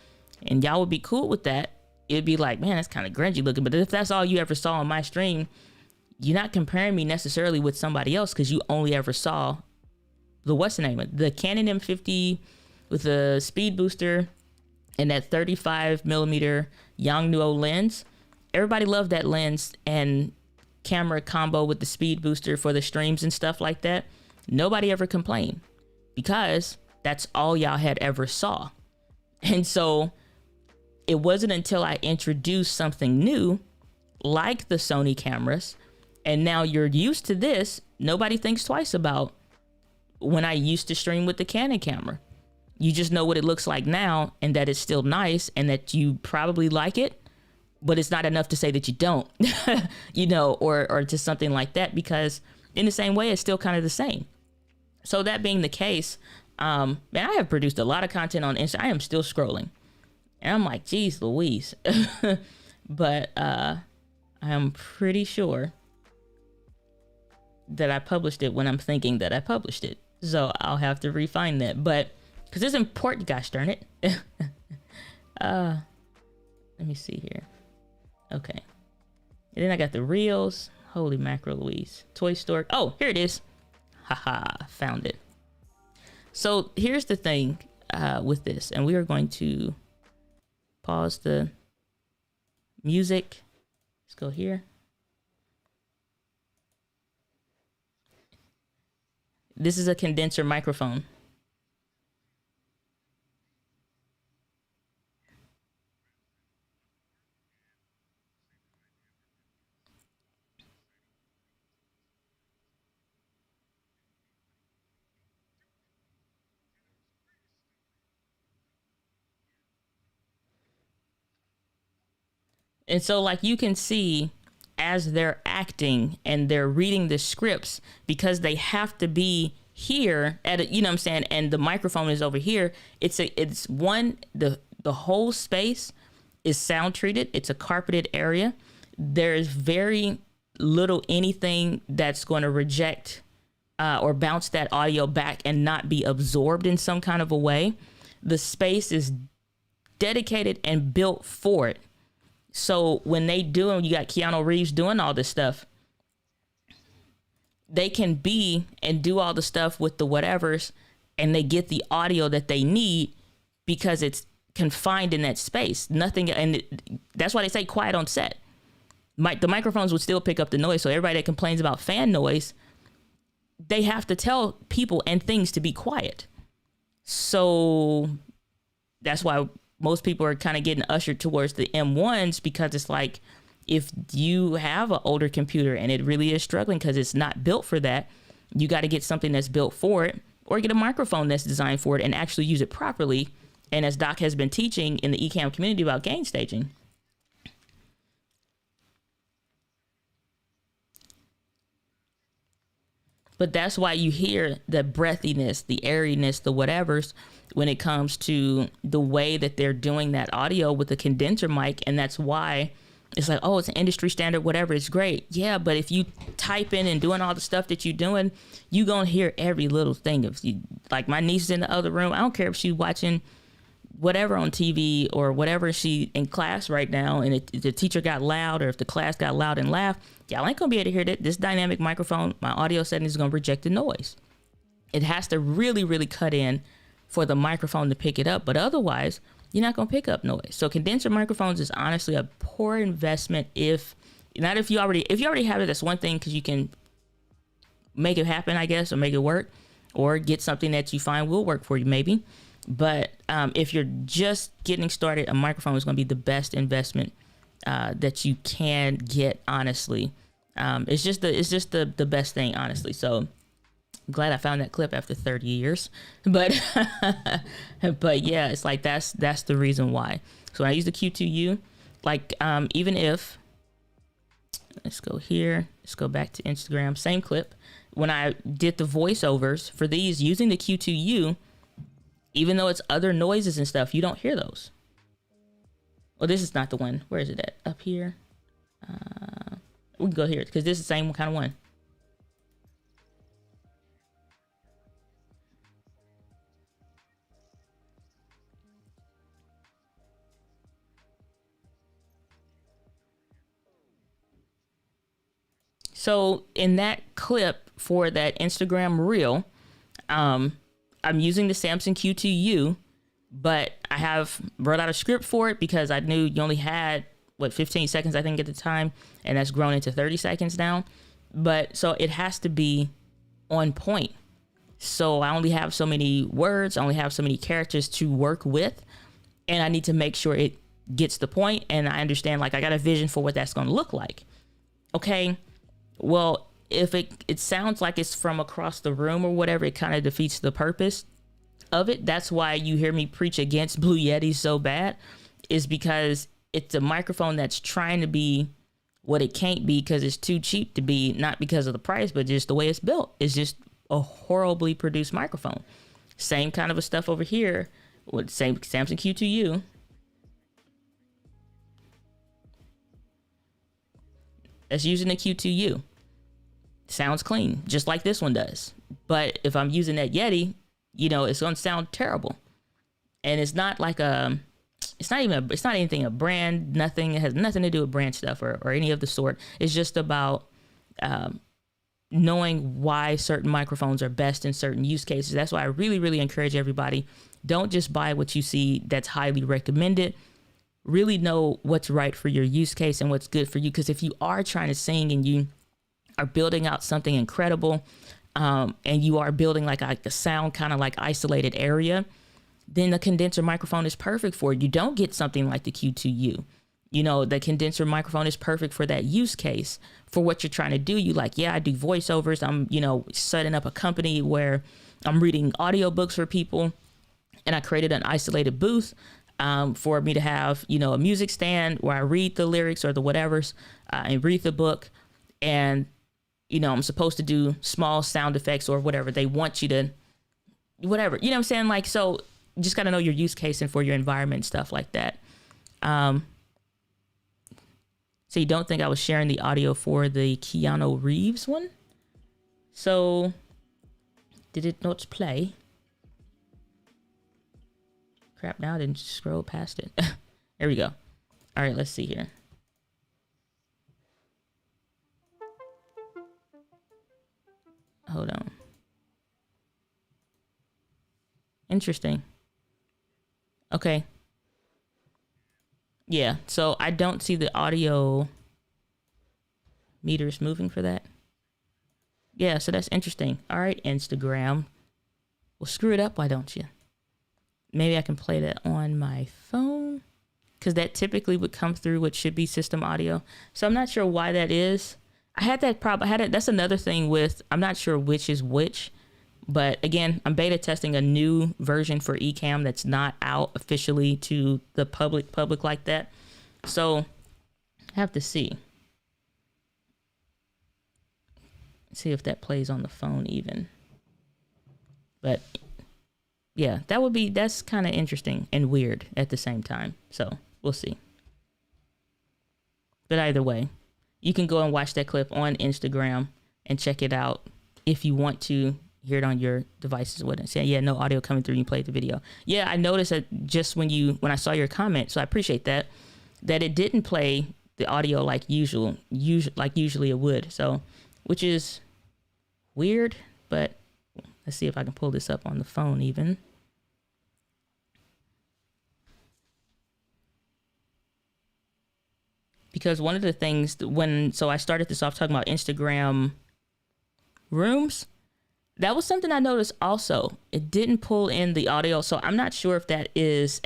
and y'all would be cool with that. It'd be like, man, that's kind of grungy looking. But if that's all you ever saw on my stream, you're not comparing me necessarily with somebody else because you only ever saw the Canon M50 with a speed booster and that 35 millimeter Yongnuo lens. Everybody loved that lens and camera combo with the speed booster for the streams and stuff like that. Nobody ever complained because that's all y'all had ever saw. And so it wasn't until I introduced something new like the Sony cameras, and now you're used to this, nobody thinks twice about when I used to stream with the Canon camera. You just know what it looks like now and that it's still nice and that you probably like it, but it's not enough to say that you don't, you know, or to something like that, because in the same way, it's still kind of the same. So that being the case, man, I have produced a lot of content on Insta. I am still scrolling and I'm like, geez, Louise, but I am pretty sure that I published it when I'm thinking that I published it. So I'll have to refine that, but because it's important, gosh darn it. Let me see here. Okay. And then I got the reels. Holy macro, Louise. Toy Store. Oh, here it is. Haha, found it. So here's the thing with this, and we are going to pause the music. Let's go here. This is a condenser microphone. And so like you can see as they're acting and they're reading the scripts, because they have to be here at a, you know what I'm saying, and the microphone is over here. The whole space is sound treated. It's a carpeted area. There's very little anything that's going to reject or bounce that audio back and not be absorbed in some kind of a way. The space is dedicated and built for it. So when they do, and you got Keanu Reeves doing all this stuff, they can be and do all the stuff with the whatevers, and they get the audio that they need because it's confined in that space. Nothing, and that's why they say quiet on set. The microphones would still pick up the noise. So everybody that complains about fan noise, they have to tell people and things to be quiet. So that's why most people are kind of getting ushered towards the M1s, because it's like, if you have an older computer and it really is struggling because it's not built for that, you got to get something that's built for it, or get a microphone that's designed for it and actually use it properly. And as Doc has been teaching in the eCam community about gain staging, but that's why you hear the breathiness, the airiness, the whatevers when it comes to the way that they're doing that audio with the condenser mic. And that's why it's like, oh, it's an industry standard, whatever, it's great. Yeah, but if you type in and doing all the stuff that you're doing, you gonna hear every little thing. If you, like my niece is in the other room, I don't care if she's watching whatever on TV or whatever, she in class right now, and the teacher got loud, or if the class got loud and laughed, y'all ain't gonna be able to hear that. This dynamic microphone, my audio setting is gonna reject the noise. It has to really, really cut in for the microphone to pick it up, but otherwise you're not gonna pick up noise. So condenser microphones is honestly a poor investment. If you already have it, that's one thing, because you can make it happen, I guess, or make it work, or get something that you find will work for you maybe. But if you're just getting started, a microphone is going to be the best investment that you can get, honestly. It's just the best thing, honestly. So I'm glad I found that clip after 30 years. But but yeah, it's like that's the reason why. So when I use the Q2U, like even if, let's go here, let's go back to Instagram, same clip. When I did the voiceovers for these using the Q2U, even though it's other noises and stuff, you don't hear those. Well, this is not the one. Where is it at? Up here. We can go here because this is the same kind of one. So in that clip for that Instagram reel, I'm using the Samsung Q2U, but I wrote out a script for it because I knew you only had 15 seconds, I think, at the time, and that's grown into 30 seconds now. But so it has to be on point. So I only have so many words, I only have so many characters to work with, and I need to make sure it gets the point, and I understand, like, I got a vision for what that's going to look like. Okay, well, if it sounds like it's from across the room or whatever, it kind of defeats the purpose of it. That's why you hear me preach against Blue Yeti so bad, is because it's a microphone that's trying to be what it can't be because it's too cheap to be, not because of the price, but just the way it's built. It's just a horribly produced microphone. Same kind of a stuff over here with same Samsung Q2U. That's using the Q2U. Sounds clean, just like this one does. But if I'm using that Yeti, it's going to sound terrible. And it's not like it's not anything a brand, nothing. It has nothing to do with brand stuff or any of the sort. It's just about knowing why certain microphones are best in certain use cases. That's why I really, really encourage everybody, don't just buy what you see that's highly recommended. Really know what's right for your use case and what's good for you. Because if you are trying to sing and you are building out something incredible, and you are building like a sound kind of like isolated area, then the condenser microphone is perfect for it. You don't get something like the Q2U. The condenser microphone is perfect for that use case, for what you're trying to do. You like, yeah, I do voiceovers. I'm, setting up a company where I'm reading audiobooks for people, and I created an isolated booth for me to have, a music stand where I read the lyrics or the whatevers and read the book. And I'm supposed to do small sound effects or whatever they want you to, whatever, what I'm saying? Like, so you just got to know your use case and for your environment and stuff like that. So you don't think I was sharing the audio for the Keanu Reeves one? So did it not play? Crap, now I didn't scroll past it. There we go. All right, let's see here. Hold on. Interesting. Okay. Yeah, so I don't see the audio meters moving for that. Yeah, so that's interesting. All right, Instagram. Well, screw it up, why don't you? Maybe I can play that on my phone, because that typically would come through what should be system audio. So I'm not sure why that is. I had that problem. That's another thing with, I'm not sure which is which, but again, I'm beta testing a new version for Ecamm that's not out officially to the public like that. So I have to see if that plays on the phone even. But yeah, that's kind of interesting and weird at the same time. So we'll see. But either way, you can go and watch that clip on Instagram and check it out if you want to hear it on your devices. What I say, yeah, no audio coming through. You played the video. Yeah, I noticed that just when I saw your comment, so I appreciate that it didn't play the audio like usually it would. So, which is weird, but let's see if I can pull this up on the phone even. Because one of the things so I started this off talking about Instagram rooms. That was something I noticed also. It didn't pull in the audio. So I'm not sure if that is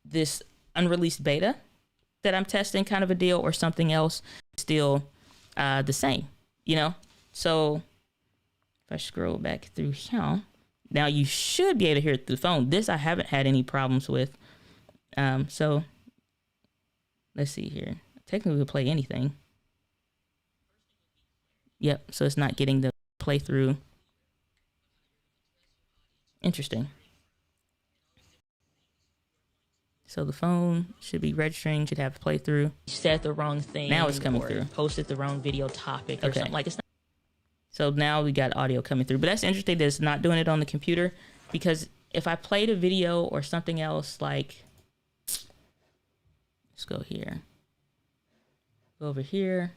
this unreleased beta that I'm testing kind of a deal, or something else still the same, So if I scroll back through here, now you should be able to hear it through the phone. This I haven't had any problems with. So let's see here. Technically, we'll play anything. Yep, so it's not getting the playthrough. Interesting. So the phone should be registering, should have playthrough. You said the wrong thing. Now it's coming through. Posted the wrong video topic or something like it's not. So now we got audio coming through. But that's interesting that it's not doing it on the computer, because if I played a video or something else, like, let's go here. Go over here.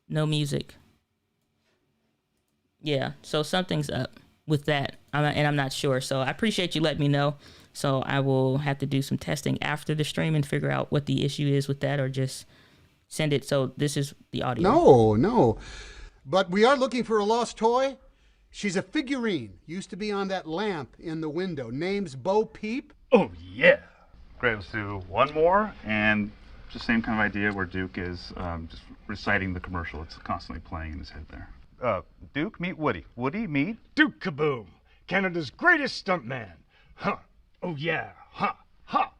No music. Yeah, so something's up with that, and I'm not sure. So I appreciate you letting me know. So I will have to do some testing after the stream and figure out what the issue is with that, or just send it. So this is the audio. No. But we are looking for a lost toy. She's a figurine. Used to be on that lamp in the window. Name's Bo Peep. Oh, yeah. Great, let's do one more, and it's the same kind of idea where Duke is just reciting the commercial. It's constantly playing in his head there. Duke, meet Woody. Woody, meet Duke Kaboom, Canada's greatest stuntman. Huh. Oh, yeah. Ha. Ha.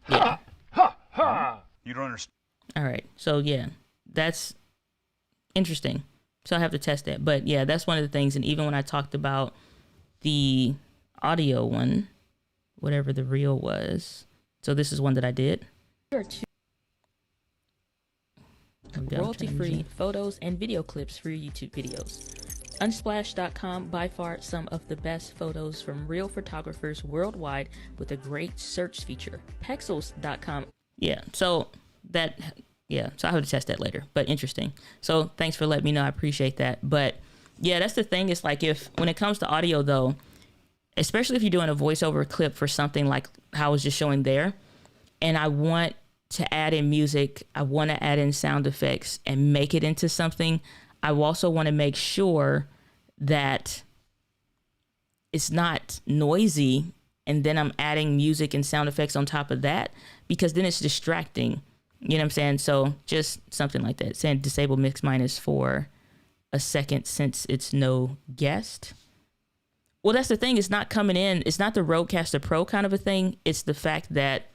Ha. Ha. Ha. You don't understand. All right. So, yeah, that's interesting. So I have to test that. But, yeah, that's one of the things. And even when I talked about the audio one, whatever the reel was. So this is one that I did. Royalty-free photos and video clips for your YouTube videos. Unsplash.com, by far some of the best photos from real photographers worldwide with a great search feature. Pexels.com. So I have to test that later, but interesting. So thanks for letting me know. I appreciate that. But yeah, that's the thing. It's like, when it comes to audio though, especially if you're doing a voiceover clip for something like how I was just showing there, and I want to add in music, I want to add in sound effects and make it into something, I also want to make sure that it's not noisy and then I'm adding music and sound effects on top of that, because then it's distracting. You know what I'm saying? So just something like that. Saying disable mix minus for a second since it's no guest. Well, that's the thing. It's not coming in. It's not the Rodecaster Pro kind of a thing. It's the fact that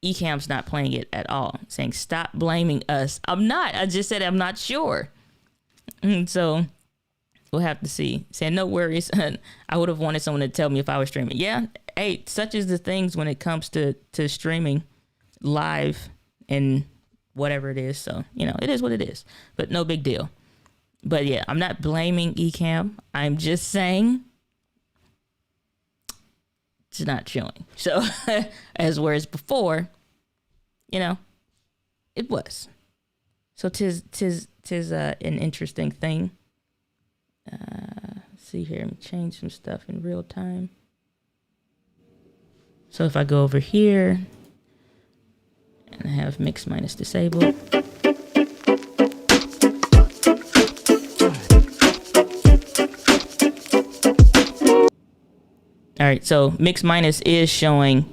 Ecamm's not playing it at all. Saying, stop blaming us. I'm not. I just said I'm not sure. So we'll have to see. Saying, no worries. I would have wanted someone to tell me if I was streaming. Yeah. Hey, such is the things when it comes to streaming live and whatever it is. So, it is what it is. But no big deal. But yeah, I'm not blaming Ecamm. I'm just saying, it's not showing. So as whereas before, you know, it was. So tis an interesting thing. Let's see here, let me change some stuff in real time. So if I go over here and I have mix minus disabled. All right, so mix minus is showing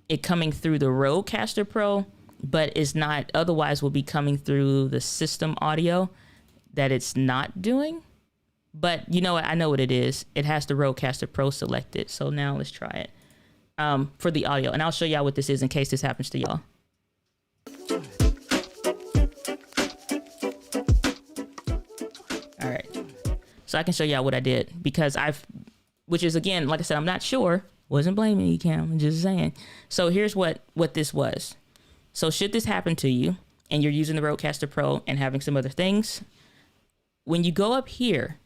it coming through the Rodecaster Pro, but it's not, otherwise will be coming through the system audio that it's not doing. But you know what? I know what it is. It has the Rodecaster Pro selected. So now let's try it for the audio. And I'll show y'all what this is in case this happens to y'all. All right. So I can show y'all what I did because which is, again, like I said, I'm not sure. Wasn't blaming you, Cam. I'm just saying. So here's what this was. So should this happen to you and you're using the Rodecaster Pro and having some other things, when you go up here,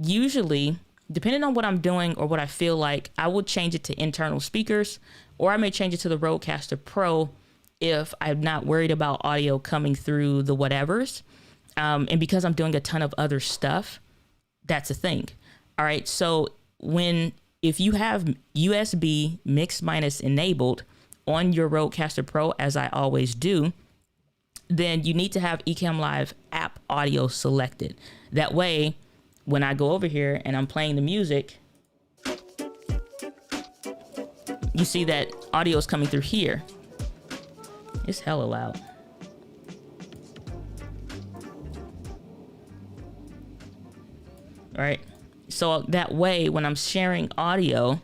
usually, depending on what I'm doing or what I feel like, I will change it to internal speakers, or I may change it to the Rodecaster Pro if I'm not worried about audio coming through the whatevers. And because I'm doing a ton of other stuff, that's a thing. All right. So if you have USB mix minus enabled on your Rodecaster Pro, as I always do, then you need to have Ecamm Live app audio selected. That way, when I go over here and I'm playing the music, you see that audio is coming through here. It's hella loud. All right. So that way, when I'm sharing audio,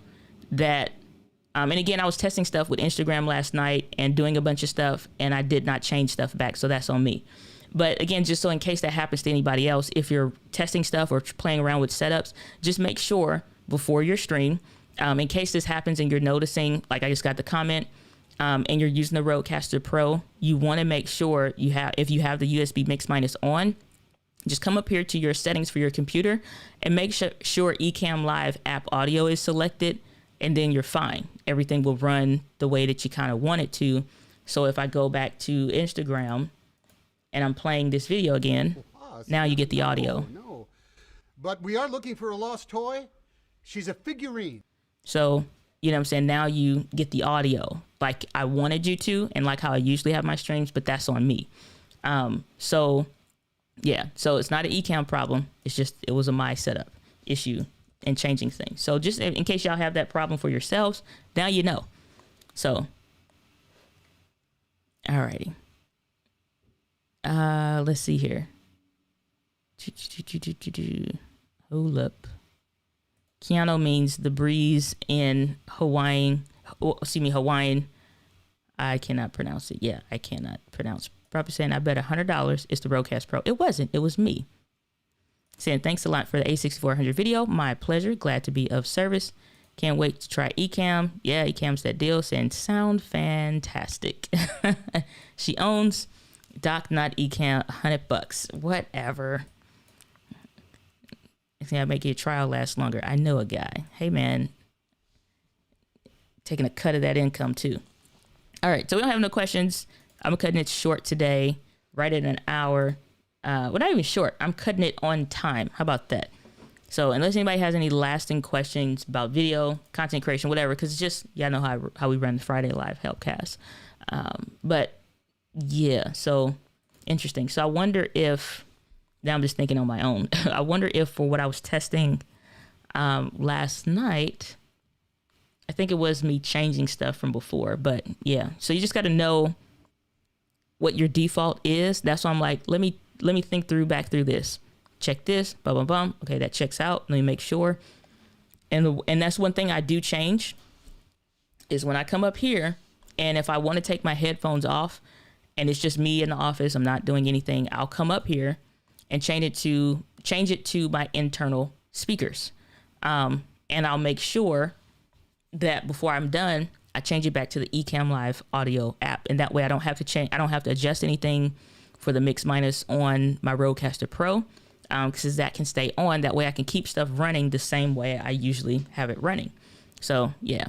that, and again, I was testing stuff with Instagram last night and doing a bunch of stuff, and I did not change stuff back. So that's on me. But again, just so in case that happens to anybody else, if you're testing stuff or playing around with setups, just make sure before your stream, in case this happens and you're noticing, like I just got the comment, and you're using the Rodecaster Pro, you want to make sure if you have the USB mix minus on, just come up here to your settings for your computer and make sure Ecamm Live app audio is selected, and then you're fine. Everything will run the way that you kind of want it to. So if I go back to Instagram and I'm playing this video again, now you get the audio. No. But we are looking for a lost toy. She's a figurine. So, you know what I'm saying? Now you get the audio like I wanted you to, and like how I usually have my streams, but that's on me. So yeah, so it's not an Ecamm problem. It's just, it was a my setup issue and changing things. So just in case y'all have that problem for yourselves, now you know. So, alrighty. Let's see here. Hold up. Keanu means the breeze in Hawaiian. Hawaiian. I cannot pronounce it. Yeah, I cannot pronounce. Probably saying I bet $100 it's the Rodecaster Pro. It wasn't. It was me. Saying thanks a lot for the A6400 video. My pleasure. Glad to be of service. Can't wait to try Ecamm. Yeah, Ecamm's that deal. Saying sound fantastic. She owns Doc, not Ecamm. $100. Whatever. I think I'll make your trial last longer. I know a guy. Hey man, taking a cut of that income too. All right, so we don't have no questions. I'm cutting it short today, right at an hour. Well, not even short. I'm cutting it on time. How about that? So unless anybody has any lasting questions about video, content creation, whatever, because it's just, y'all know how we run the Friday Live Helpcast. But yeah, so interesting. So I wonder if, now I'm just thinking on my own. I wonder if for what I was testing last night, I think it was me changing stuff from before. But yeah, so you just got to know what your default is. That's why I'm like, let me think back through this. Check this, bum, bum, bum. Okay, that checks out. Let me make sure. And that's one thing I do change is when I come up here, and if I want to take my headphones off and it's just me in the office, I'm not doing anything, I'll come up here and change it to my internal speakers. And I'll make sure that before I'm done, I change it back to the Ecamm Live audio app. And that way I don't have to adjust anything for the mix minus on my Rodecaster Pro. because that can stay on. That way I can keep stuff running the same way I usually have it running. So yeah.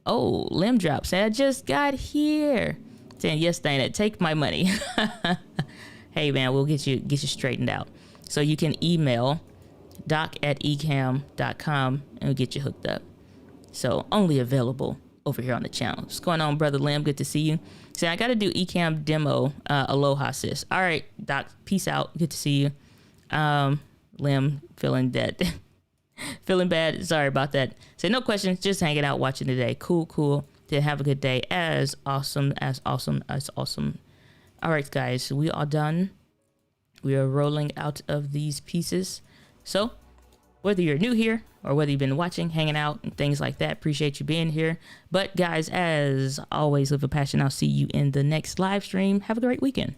Oh, limb drop saying I just got here. Saying yes, Dana, take my money. Hey man, we'll get you straightened out. So you can email doc@ecam.com and we'll get you hooked up. So only available over here on the channel. What's going on, brother Lim? Good to see you. Say I got to do Ecam demo. Aloha, sis. All right, Doc. Peace out. Good to see you. Lim, feeling dead. Feeling bad. Sorry about that. Say no questions. Just hanging out, watching today. Cool. To have a good day. As awesome. All right, guys. We are done. We are rolling out of these pieces. So whether you're new here or whether you've been watching, hanging out, and things like that, appreciate you being here. But guys, as always, live a passion. I'll see you in the next live stream. Have a great weekend.